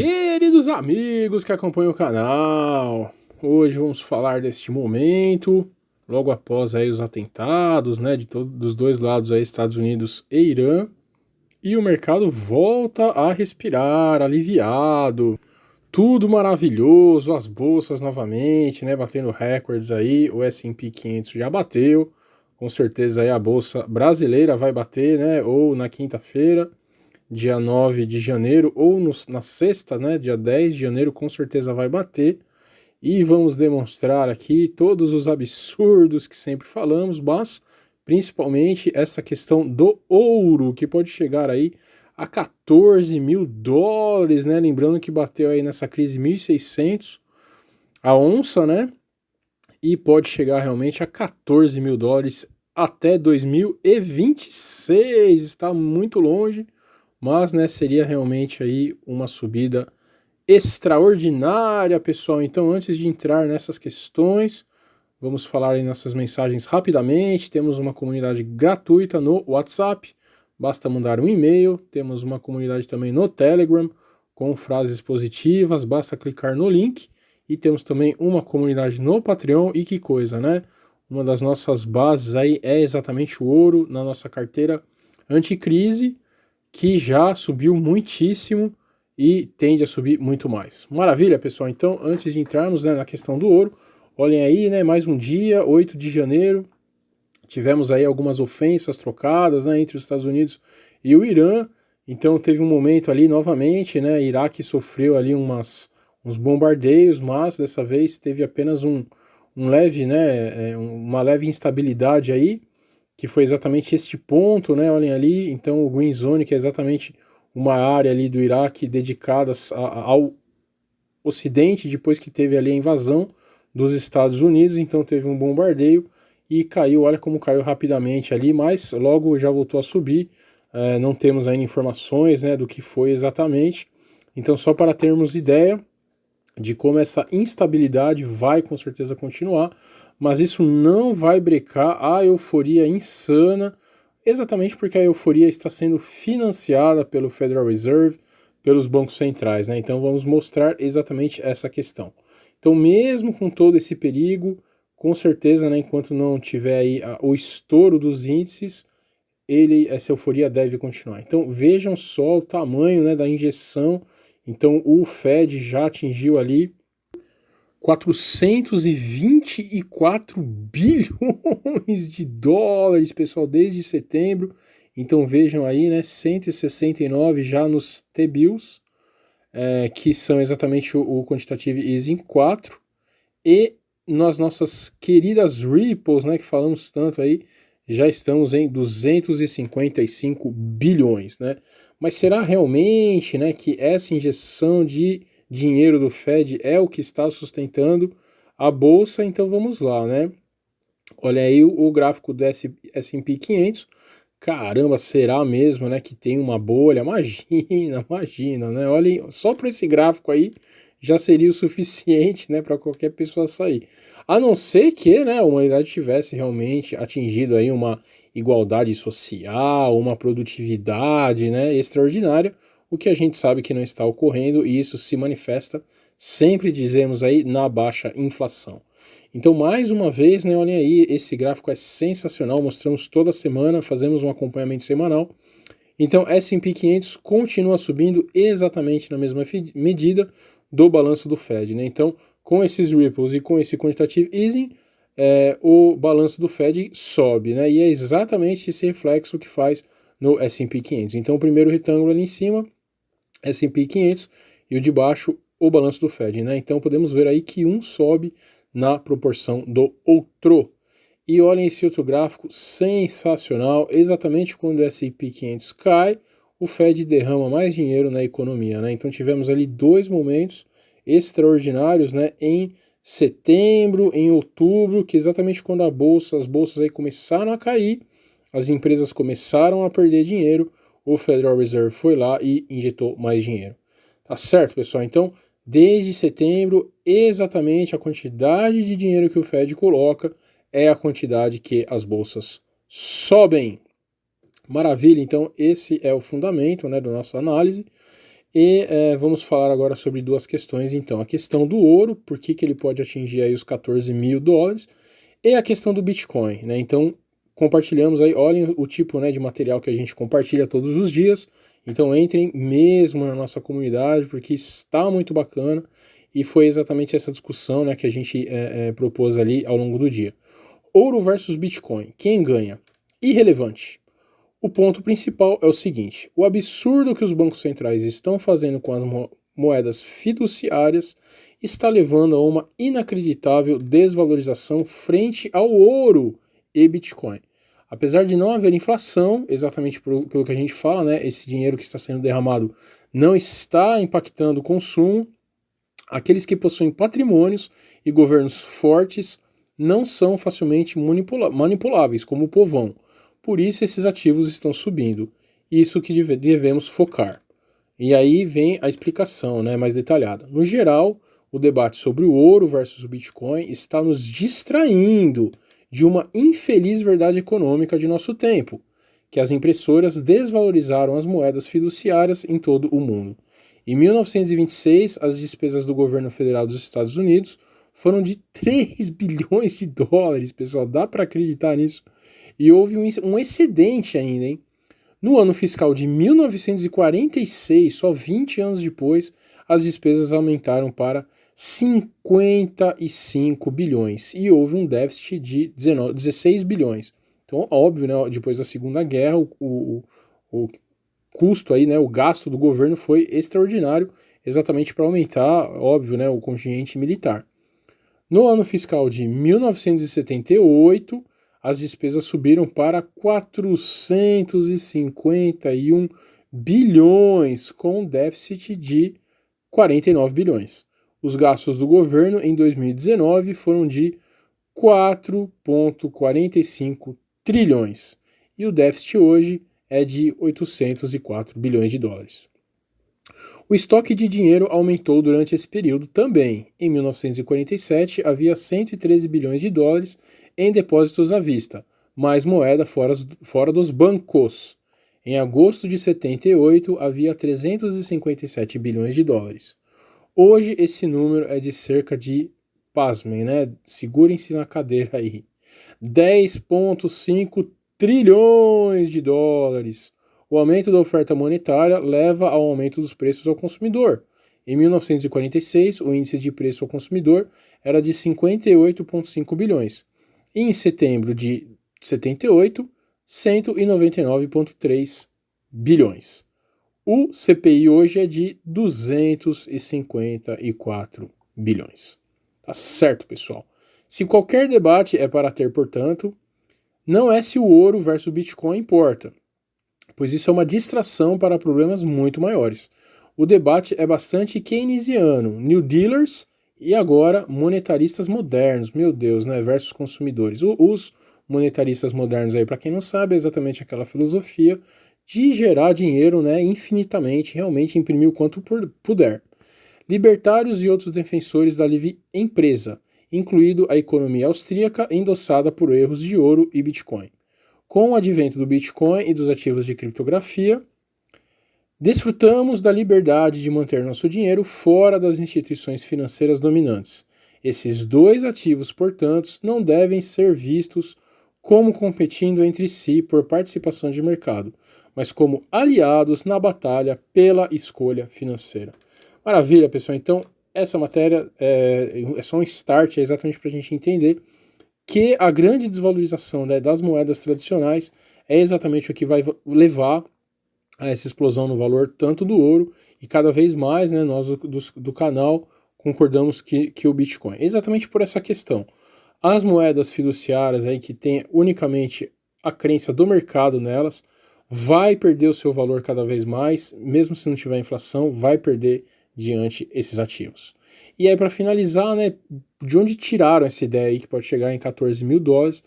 Queridos amigos que acompanham o canal, hoje vamos falar deste momento, logo após aí os atentados, né, dos dois lados aí, Estados Unidos e Irã, e o mercado volta a respirar, aliviado, tudo maravilhoso, as bolsas novamente, né, batendo recordes aí, o S&P 500 já bateu, com certeza aí a bolsa brasileira vai bater, né, ou na quinta-feira, dia 9 de janeiro, ou na sexta, né, dia 10 de janeiro, com certeza vai bater. E vamos demonstrar aqui todos os absurdos que sempre falamos, mas principalmente essa questão do ouro, que pode chegar aí a 14 mil dólares, né? Lembrando que bateu aí nessa crise 1.600 a onça, né? E pode chegar realmente a 14 mil dólares até 2026. Está muito longe, mas, né, seria realmente aí uma subida extraordinária, pessoal. Então, antes de entrar nessas questões, vamos falar aí nessas mensagens rapidamente. Temos uma comunidade gratuita no WhatsApp, basta mandar um e-mail. Temos uma comunidade também no Telegram, com frases positivas, basta clicar no link. E temos também uma comunidade no Patreon, e que coisa, né? Uma das nossas bases aí é exatamente o ouro na nossa carteira anticrise, que já subiu muitíssimo e tende a subir muito mais. Maravilha, pessoal. Então, antes de entrarmos, né, na questão do ouro, olhem aí, né, mais um dia, 8 de janeiro, tivemos aí algumas ofensas trocadas, né, entre os Estados Unidos e o Irã. Então teve um momento ali novamente, né, Iraque sofreu ali uns bombardeios, mas dessa vez teve apenas um leve, né, uma leve instabilidade aí, que foi exatamente este ponto, né, olhem ali. Então o Green Zone, que é exatamente uma área ali do Iraque dedicada ao Ocidente, depois que teve ali a invasão dos Estados Unidos, então teve um bombardeio e caiu, olha como caiu rapidamente ali, mas logo já voltou a subir. Não temos ainda informações, né, do que foi exatamente, então só para termos ideia de como essa instabilidade vai com certeza continuar, mas isso não vai brecar a euforia insana, exatamente porque a euforia está sendo financiada pelo Federal Reserve, pelos bancos centrais, né? Então vamos mostrar exatamente essa questão. Então, mesmo com todo esse perigo, com certeza, né, enquanto não tiver aí o estouro dos índices, essa euforia deve continuar. Então vejam só o tamanho, né, da injeção. Então o Fed já atingiu ali 424 bilhões de dólares, pessoal, desde setembro. Então vejam aí, né, 169 já nos T-bills, que são exatamente o Quantitative Easing 4, e nas nossas queridas Ripples, né, que falamos tanto aí, já estamos em 255 bilhões, né? Mas será realmente, né, que essa injeção de dinheiro do Fed é o que está sustentando a bolsa? Então vamos lá, né? Olha aí o gráfico do S&P 500. Caramba, será mesmo, né, que tem uma bolha? Imagina, imagina, né? Olhem, só para esse gráfico aí já seria o suficiente, né, para qualquer pessoa sair. A não ser que, né, a humanidade tivesse realmente atingido aí uma igualdade social, uma produtividade, né, extraordinária, o que a gente sabe que não está ocorrendo, e isso se manifesta, sempre dizemos aí, na baixa inflação. Então, mais uma vez, né, olhem aí, esse gráfico é sensacional, mostramos toda semana, fazemos um acompanhamento semanal. Então, S&P 500 continua subindo exatamente na mesma medida do balanço do Fed, né? Então, com esses ripples e com esse quantitative easing, o balanço do Fed sobe, né? E é exatamente esse reflexo que faz no S&P 500. Então, o primeiro retângulo ali em cima, S&P 500, e o de baixo, o balanço do Fed, né? Então, podemos ver aí que um sobe na proporção do outro. E olhem esse outro gráfico sensacional, exatamente quando o S&P 500 cai, o Fed derrama mais dinheiro na economia, né? Então tivemos ali dois momentos extraordinários, né, em setembro, em outubro, que exatamente quando as bolsas aí começaram a cair, as empresas começaram a perder dinheiro, o Federal Reserve foi lá e injetou mais dinheiro. Tá certo, pessoal? Então, desde setembro, exatamente a quantidade de dinheiro que o Fed coloca é a quantidade que as bolsas sobem. Maravilha, então esse é o fundamento, né, da nossa análise. E vamos falar agora sobre duas questões, então. A questão do ouro, por que ele pode atingir aí os 14 mil dólares, e a questão do Bitcoin, né? Então, compartilhamos aí, olhem o tipo, né, de material que a gente compartilha todos os dias. Então, entrem mesmo na nossa comunidade, porque está muito bacana. E foi exatamente essa discussão, né, que a gente propôs ali ao longo do dia. Ouro versus Bitcoin, quem ganha? Irrelevante. O ponto principal é o seguinte: o absurdo que os bancos centrais estão fazendo com as moedas fiduciárias está levando a uma inacreditável desvalorização frente ao ouro e Bitcoin. Apesar de não haver inflação, exatamente pelo que a gente fala, né, esse dinheiro que está sendo derramado não está impactando o consumo, aqueles que possuem patrimônios e governos fortes não são facilmente manipuláveis, como o povão. Por isso esses ativos estão subindo. Isso que devemos focar. E aí vem a explicação, né, mais detalhada. No geral, o debate sobre o ouro versus o Bitcoin está nos distraindo de uma infeliz verdade econômica de nosso tempo, que as impressoras desvalorizaram as moedas fiduciárias em todo o mundo. Em 1926, as despesas do governo federal dos Estados Unidos foram de 3 bilhões de dólares, pessoal, dá para acreditar nisso? E houve um excedente ainda, hein? No ano fiscal de 1946, só 20 anos depois, as despesas aumentaram para 55 bilhões e houve um déficit de 16 bilhões. Então, óbvio, né, depois da Segunda Guerra, o custo aí, né, o gasto do governo foi extraordinário, exatamente para aumentar, óbvio, né, o contingente militar. No ano fiscal de 1978, as despesas subiram para 451 bilhões, com um déficit de 49 bilhões. Os gastos do governo em 2019 foram de 4,45 trilhões e o déficit hoje é de 804 bilhões de dólares. O estoque de dinheiro aumentou durante esse período também. Em 1947, havia 113 bilhões de dólares em depósitos à vista, mais moeda fora dos bancos. Em agosto de 78, havia 357 bilhões de dólares. Hoje, esse número é de cerca de, pasmem, né? Segurem-se na cadeira aí, 10,5 trilhões de dólares. O aumento da oferta monetária leva ao aumento dos preços ao consumidor. Em 1946, o índice de preço ao consumidor era de 58,5 bilhões. E em setembro de 78, 199,3 bilhões. O CPI hoje é de 254 bilhões. Tá certo, pessoal? Se qualquer debate é para ter, portanto, não é se o ouro versus o Bitcoin importa, pois isso é uma distração para problemas muito maiores. O debate é bastante keynesiano, New Dealers e agora monetaristas modernos, meu Deus, né, versus consumidores. Os monetaristas modernos aí, para quem não sabe, é exatamente aquela filosofia de gerar dinheiro, né, infinitamente, realmente imprimir o quanto puder. Libertários e outros defensores da livre empresa, incluído a economia austríaca endossada por erros de ouro e Bitcoin. Com o advento do Bitcoin e dos ativos de criptografia, desfrutamos da liberdade de manter nosso dinheiro fora das instituições financeiras dominantes. Esses dois ativos, portanto, não devem ser vistos como competindo entre si por participação de mercado, mas como aliados na batalha pela escolha financeira. Maravilha, pessoal. Então, essa matéria é só um start, é exatamente para a gente entender que a grande desvalorização, né, das moedas tradicionais é exatamente o que vai levar a essa explosão no valor tanto do ouro e cada vez mais, né, nós do canal concordamos que o Bitcoin. Exatamente por essa questão. As moedas fiduciárias aí que tem unicamente a crença do mercado nelas, vai perder o seu valor cada vez mais, mesmo se não tiver inflação, vai perder diante esses ativos. E aí, para finalizar, né, de onde tiraram essa ideia aí que pode chegar em 14 mil dólares?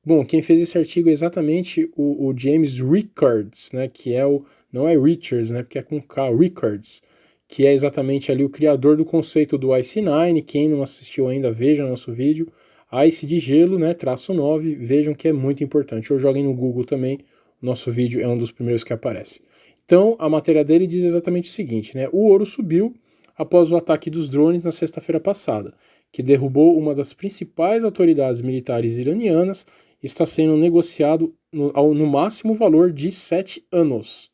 Bom, quem fez esse artigo é exatamente o James Rickards, né, que é não é Richards, né, porque é com K, Rickards, que é exatamente ali o criador do conceito do IC9. Quem não assistiu ainda, veja nosso vídeo. ICE de gelo, né, -9, vejam que é muito importante. Ou joguem no Google também, nosso vídeo é um dos primeiros que aparece. Então, a matéria dele diz exatamente o seguinte, né? O ouro subiu após o ataque dos drones na sexta-feira passada, que derrubou uma das principais autoridades militares iranianas e está sendo negociado no máximo valor de 7 anos.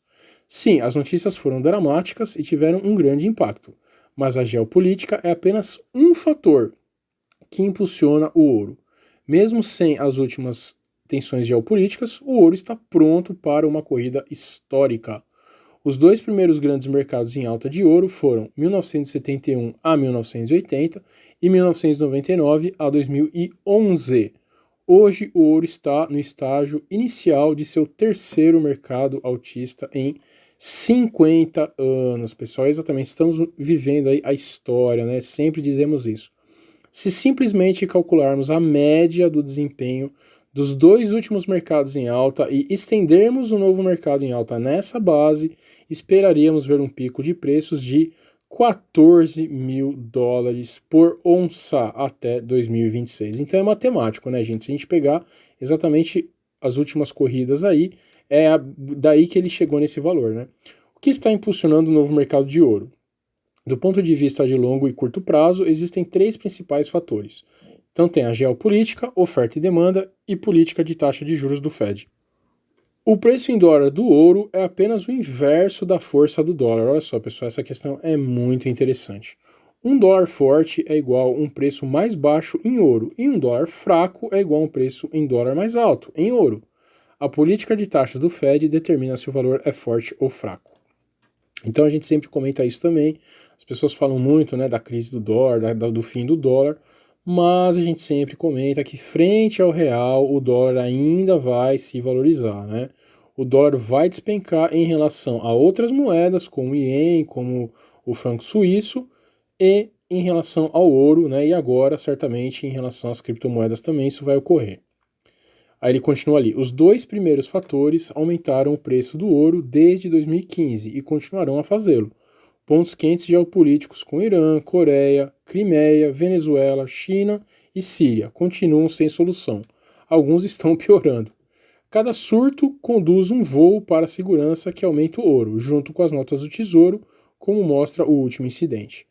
Sim, as notícias foram dramáticas e tiveram um grande impacto, mas a geopolítica é apenas um fator que impulsiona o ouro. Mesmo sem as últimas tensões geopolíticas, o ouro está pronto para uma corrida histórica. Os dois primeiros grandes mercados em alta de ouro foram 1971 a 1980 e 1999 a 2011. Hoje, o ouro está no estágio inicial de seu terceiro mercado altista em 50 anos. Pessoal, exatamente, estamos vivendo aí a história, né? Sempre dizemos isso. Se simplesmente calcularmos a média do desempenho dos dois últimos mercados em alta e estendermos o novo mercado em alta nessa base, esperaríamos ver um pico de preços de 14 mil dólares por onça até 2026. Então é matemático, né, gente? Se a gente pegar exatamente as últimas corridas aí, daí que ele chegou nesse valor, né? O que está impulsionando o novo mercado de ouro? Do ponto de vista de longo e curto prazo, existem três principais fatores. Então tem a geopolítica, oferta e demanda e política de taxa de juros do Fed. O preço em dólar do ouro é apenas o inverso da força do dólar. Olha só, pessoal, essa questão é muito interessante. Um dólar forte é igual a um preço mais baixo em ouro, e um dólar fraco é igual a um preço em dólar mais alto, em ouro. A política de taxas do Fed determina se o valor é forte ou fraco. Então a gente sempre comenta isso também. As pessoas falam muito, né, da crise do dólar, do fim do dólar, mas a gente sempre comenta que frente ao real o dólar ainda vai se valorizar, né? O dólar vai despencar em relação a outras moedas, como o iene, como o franco suíço, e em relação ao ouro, né? E agora, certamente, em relação às criptomoedas também isso vai ocorrer. Aí ele continua ali. Os dois primeiros fatores aumentaram o preço do ouro desde 2015 e continuarão a fazê-lo. Pontos quentes geopolíticos com Irã, Coreia, Crimeia, Venezuela, China e Síria continuam sem solução. Alguns estão piorando. Cada surto conduz um voo para a segurança que aumenta o ouro, junto com as notas do Tesouro, como mostra o último incidente.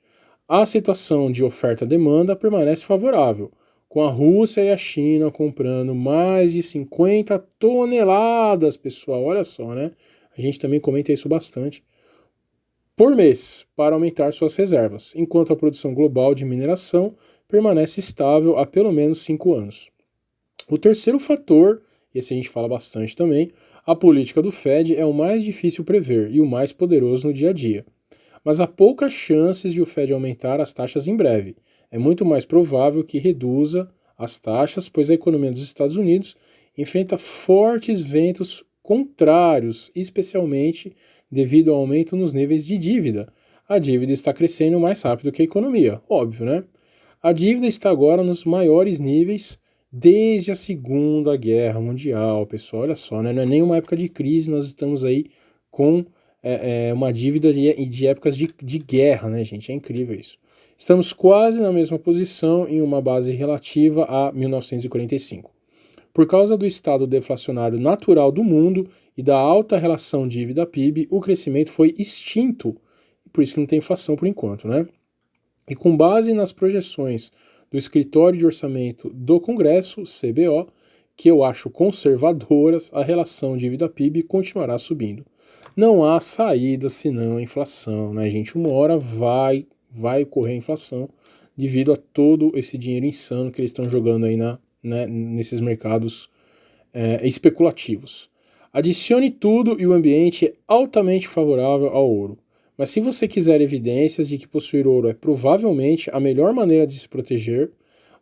A situação de oferta-demanda permanece favorável, com a Rússia e a China comprando mais de 50 toneladas, pessoal, olha só, né? A gente também comenta isso bastante, por mês, para aumentar suas reservas, enquanto a produção global de mineração permanece estável há pelo menos 5 anos. O terceiro fator, esse a gente fala bastante também, a política do Fed é o mais difícil prever e o mais poderoso no dia a dia. Mas há poucas chances de o Fed aumentar as taxas em breve. É muito mais provável que reduza as taxas, pois a economia dos Estados Unidos enfrenta fortes ventos contrários, especialmente devido ao aumento nos níveis de dívida. A dívida está crescendo mais rápido que a economia, óbvio, né? A dívida está agora nos maiores níveis desde a Segunda Guerra Mundial, pessoal. Olha só, né? Não é nem uma época de crise, nós estamos aí com uma dívida de épocas de guerra, né, gente? É incrível isso. Estamos quase na mesma posição em uma base relativa a 1945. Por causa do estado deflacionário natural do mundo e da alta relação dívida-PIB, o crescimento foi extinto. Por isso que não tem inflação por enquanto, né? E com base nas projeções do Escritório de Orçamento do Congresso, CBO, que eu acho conservadoras, a relação dívida-PIB continuará subindo. Não há saída senão a inflação, né, gente? Uma hora vai ocorrer a inflação devido a todo esse dinheiro insano que eles estão jogando aí nesses mercados especulativos. Adicione tudo e o ambiente é altamente favorável ao ouro. Mas se você quiser evidências de que possuir ouro é provavelmente a melhor maneira de se proteger,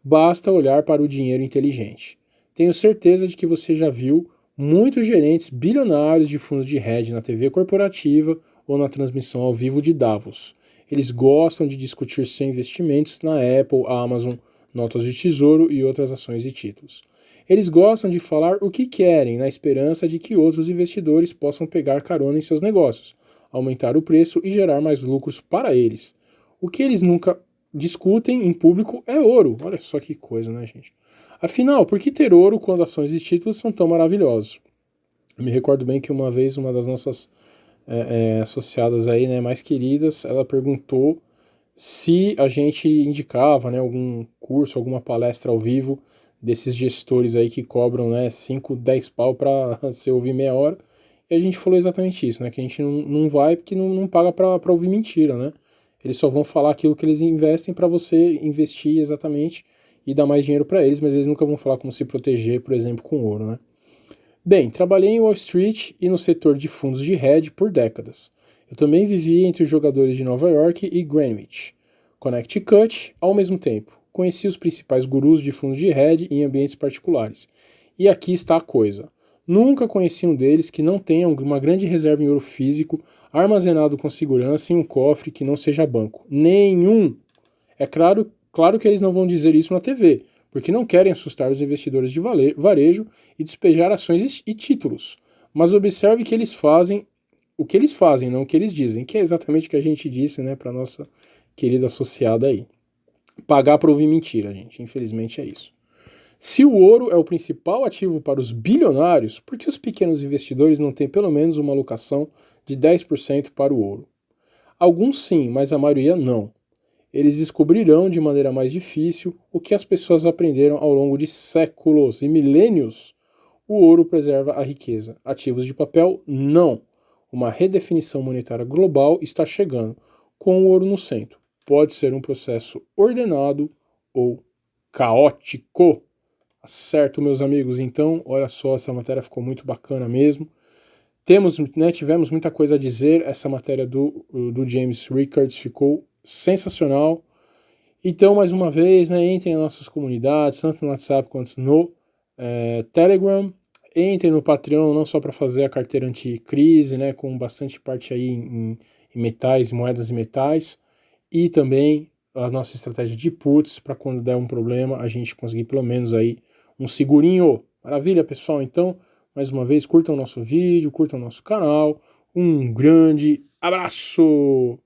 basta olhar para o dinheiro inteligente. Tenho certeza de que você já viu muitos gerentes bilionários de fundos de hedge na TV corporativa ou na transmissão ao vivo de Davos. Eles gostam de discutir seus investimentos na Apple, Amazon, notas de tesouro e outras ações e títulos. Eles gostam de falar o que querem, na esperança de que outros investidores possam pegar carona em seus negócios, aumentar o preço e gerar mais lucros para eles. O que eles nunca discutem em público é ouro. Olha só que coisa, né, gente? Afinal, por que ter ouro quando ações e títulos são tão maravilhosos? Eu me recordo bem que uma vez uma das nossas associadas aí, né, mais queridas, ela perguntou se a gente indicava, né, algum curso, alguma palestra ao vivo desses gestores aí que cobram, né, 5, 10 pau para você ouvir meia hora. E a gente falou exatamente isso, né, que a gente não vai porque não paga para ouvir mentira, né? Eles só vão falar aquilo que eles investem para você investir exatamente e dar mais dinheiro para eles, mas eles nunca vão falar como se proteger, por exemplo, com ouro, né? Bem, trabalhei em Wall Street e no setor de fundos de hedge por décadas. Eu também vivi entre os jogadores de Nova York e Greenwich, Connecticut, ao mesmo tempo. Conheci os principais gurus de fundos de hedge em ambientes particulares. E aqui está a coisa. Nunca conheci um deles que não tenha uma grande reserva em ouro físico, armazenado com segurança em um cofre que não seja banco. Nenhum! É claro que eles não vão dizer isso na TV, porque não querem assustar os investidores de varejo e despejar ações e títulos. Mas observe que eles fazem o que eles fazem, não o que eles dizem, que é exatamente o que a gente disse, né, para nossa querida associada aí. Pagar para ouvir mentira, gente. Infelizmente é isso. Se o ouro é o principal ativo para os bilionários, por que os pequenos investidores não têm pelo menos uma alocação de 10% para o ouro? Alguns sim, mas a maioria não. Eles descobrirão de maneira mais difícil o que as pessoas aprenderam ao longo de séculos e milênios. O ouro preserva a riqueza. Ativos de papel, não. Uma redefinição monetária global está chegando, com o ouro no centro. Pode ser um processo ordenado ou caótico. Certo, meus amigos? Então, olha só, essa matéria ficou muito bacana mesmo. Tivemos muita coisa a dizer. Essa matéria do James Rickards ficou sensacional. Então, mais uma vez, né, entrem nas nossas comunidades, tanto no WhatsApp quanto no Telegram. Entrem no Patreon, não só para fazer a carteira anticrise, né, com bastante parte aí em metais, moedas e metais, e também a nossa estratégia de puts, para quando der um problema, a gente conseguir pelo menos aí um segurinho. Maravilha, pessoal? Então, mais uma vez, curtam o nosso vídeo, curtam o nosso canal. Um grande abraço!